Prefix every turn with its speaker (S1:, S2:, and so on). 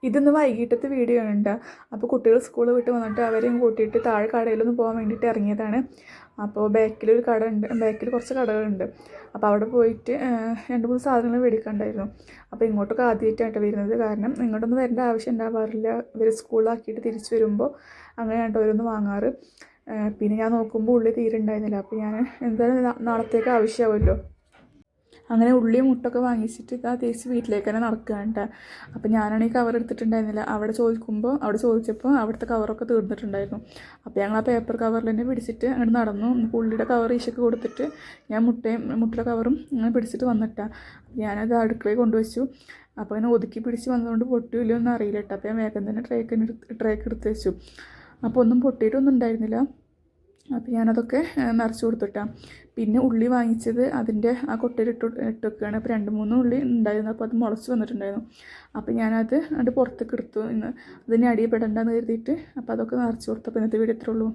S1: ഇതൊന്ന് വൈകിട്ടത്തെ വീഡിയോ ആണ് കേട്ടോ. അപ്പോൾ കുട്ടികൾ സ്കൂളിൽ വിട്ട് വന്നിട്ട് അവരെയും കൂട്ടിയിട്ട് താഴെ കടയിലൊന്ന് പോകാൻ വേണ്ടിയിട്ട് ഇറങ്ങിയതാണ്. അപ്പോൾ ബാക്കിലൊരു കട ഉണ്ട്, ബാക്കിൽ കുറച്ച് കടകളുണ്ട്. അപ്പോൾ അവിടെ പോയിട്ട് 2-3 സാധനങ്ങൾ മേടിക്കാനുണ്ടായിരുന്നു. അപ്പോൾ ഇങ്ങോട്ടൊക്കെ ആദ്യമായിട്ടാണ് വരുന്നത്. കാരണം ഇങ്ങോട്ടൊന്നും വരേണ്ട ആവശ്യം ഉണ്ടാവാറില്ല. ഇവർ സ്കൂളിലാക്കിയിട്ട് തിരിച്ച് വരുമ്പോൾ അങ്ങനെയാണ് ഓരോന്ന് വാങ്ങാറ്. പിന്നെ ഞാൻ നോക്കുമ്പോൾ ഉള്ളി തീരെ ഉണ്ടായിരുന്നില്ല. അപ്പോൾ ഞാൻ എന്തായാലും നാളത്തേക്ക് ആവശ്യമാവുമല്ലോ. അങ്ങനെ ഉള്ളിയും മുട്ടൊക്കെ വാങ്ങിച്ചിട്ട് തിരിച്ച് വീട്ടിലേക്ക് തന്നെ നടക്കുകയാണ് കേട്ടോ. അപ്പോൾ ഞാനാണെങ്കിൽ കവർ എടുത്തിട്ടുണ്ടായിരുന്നില്ല. അവിടെ ചോദിച്ചപ്പോൾ അവിടുത്തെ കവറൊക്കെ തീർന്നിട്ടുണ്ടായിരുന്നു. അപ്പോൾ ഞങ്ങൾ ആ പേപ്പർ കവറിൽ തന്നെ പിടിച്ചിട്ട് അങ്ങോട്ട് നടന്നു. ഉള്ളിയുടെ കവർ ഈശക്ക് കൊടുത്തിട്ട് ഞാൻ മുട്ടയുടെ കവറും അങ്ങനെ പിടിച്ചിട്ട് വന്നിട്ടാണ്. ഞാനത് അടുക്കളയിൽ കൊണ്ടുവച്ചു. അപ്പോൾ അങ്ങനെ ഒതുക്കി പിടിച്ച് വന്നതുകൊണ്ട് പൊട്ടിയില്ലോ എന്ന് അറിയില്ല കേട്ടോ. അപ്പോൾ ഞാൻ വേഗം തന്നെ ട്രേക്ക് എടുത്ത് വെച്ചു. അപ്പോൾ ഒന്നും പൊട്ടിയിട്ടൊന്നും ഉണ്ടായിരുന്നില്ല. അപ്പോൾ ഞാനതൊക്കെ നിറച്ച് കൊടുത്തിട്ടാണ്. പിന്നെ ഉള്ളി വാങ്ങിച്ചത് അതിൻ്റെ ആ കൊട്ടയിൽ ഇട്ട് വെക്കുകയാണ്. അപ്പോൾ 2-3 ഉള്ളി ഉണ്ടായിരുന്നു. അപ്പോൾ അത് മുളച്ച് വന്നിട്ടുണ്ടായിരുന്നു. അപ്പോൾ ഞാനത് പുറത്തേക്ക് എടുത്തു. അതിന് അടിയിൽ പെടണ്ടെന്ന് കരുതിയിട്ട് അപ്പോൾ അതൊക്കെ നിറച്ച് കൊടുത്തു. അപ്പോൾ ഇന്നത്തെ വീഡിയോ ഇത്രേ ഉള്ളൂ.